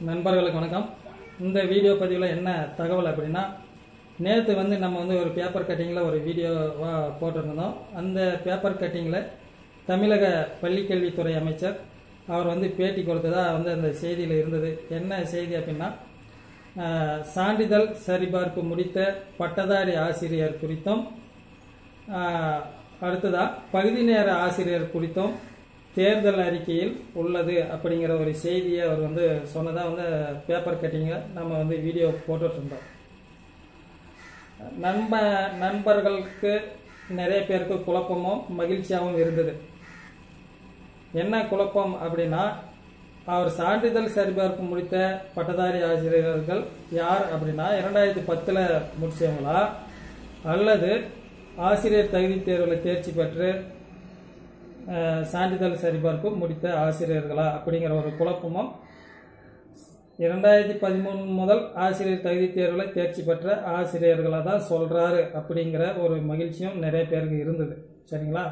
நண்பர்களுக்கு வணக்கம். இந்த வீடியோ பதிவில் என்ன தகவல் அப்படின்னா, நேற்று நம்ம ஒரு பேப்பர் கட்டிங்கில் ஒரு வீடியோவாக போட்டிருந்தோம். அந்த பேப்பர் கட்டிங்கில் தமிழக பள்ளிக்கல்வித்துறை அமைச்சர் அவர் பேட்டி கொடுத்ததாக அந்த செய்தியில் இருந்தது. என்ன செய்தி அப்படின்னா, சான்றிதழ் சரிபார்ப்பு முடித்த பட்டதாரி ஆசிரியர் குறித்தும் அடுத்ததாக பகுதி நேர ஆசிரியர் குறித்தும் தேர்தல் அறிக்கையில் உள்ளது அப்படிங்கிற ஒரு செய்தியை அவர் சொன்னதாக பேப்பர் கட்டிங்க நம்ம வீடியோ போட்டுட்டு இருந்தோம். நண்பர்களுக்கு நிறைய பேருக்கு குழப்பமும் மகிழ்ச்சியாகவும் இருந்தது. என்ன குழப்பம் அப்படின்னா, அவர் சான்றிதழ் சரிபார்ப்பு முடித்த பட்டதாரி ஆசிரியர்கள் யார் அப்படின்னா 2010 முடிச்சவங்களா அல்லது ஆசிரியர் தகுதி தேர்வில் தேர்ச்சி பெற்று சான்றிதழ் சரிபார்ப்பு முடித்த ஆசிரியர்களா அப்படிங்கிற ஒரு குழப்பமும், 2013 முதல் ஆசிரியர் தகுதி தேர்வில் தேர்ச்சி பெற்ற ஆசிரியர்களாக தான் சொல்கிறாரு அப்படிங்கிற ஒரு மகிழ்ச்சியும் நிறைய பேருக்கு இருந்தது. சரிங்களா?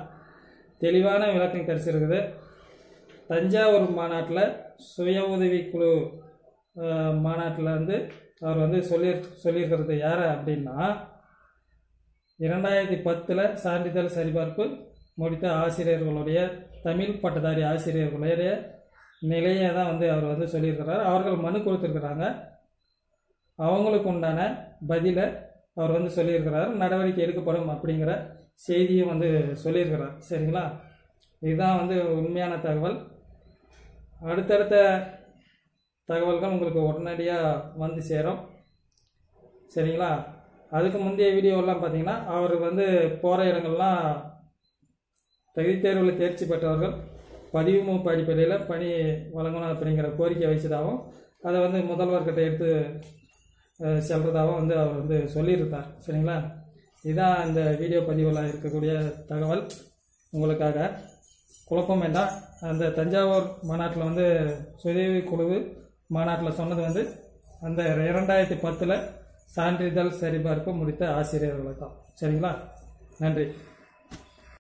தெளிவான விளக்கம் கிடைச்சிருக்குது. தஞ்சாவூர் மாநாட்டில் சுய உதவி குழு மாநாட்டில் அவர் சொல்லியிருக்கிறது யார் அப்படின்னா, 2010 சான்றிதழ் சரிபார்ப்பு முடித்த ஆசிரியர்களுடைய தமிழ் பட்டதாரி ஆசிரியர்களுடைய நிலையை தான் அவர் சொல்லியிருக்கிறார். அவர்கள் மனு கொடுத்துருக்கிறாங்க. அவங்களுக்கு உண்டான பதிலை அவர் சொல்லியிருக்கிறார். நடவடிக்கை எடுக்கப்படும் அப்படிங்கிற செய்தியும் சொல்லியிருக்கிறார். சரிங்களா? இதுதான் உண்மையான தகவல். அடுத்தடுத்த தகவல்கள் உங்களுக்கு உடனடியாக சேரும். சரிங்களா? அதுக்கு முந்தைய வீடியோலாம் பார்த்தீங்கன்னா, அவர் போகிற இடங்கள்லாம் தகுதி தேர்வில் தேர்ச்சி பெற்றவர்கள் பதிவு மூப்பு அடிப்படையில் பணி வழங்கணும் அப்படிங்கிற கோரிக்கை வச்சதாகவும் அதை முதல்வர்கிட்ட எடுத்து செல்றதாகவும் அவர் சொல்லியிருந்தார். சரிங்களா? இதுதான் இந்த வீடியோ பதிவில் இருக்கக்கூடிய தகவல். உங்களுக்காக குழப்பம் வேண்டாம். அந்த தஞ்சாவூர் மாநாட்டில் சுயஉதவி குழு மாநாட்டில் சொன்னது அந்த 2010 சான்றிதழ் சரிபார்ப்பு முடித்த ஆசிரியர்களை தான். சரிங்களா? நன்றி.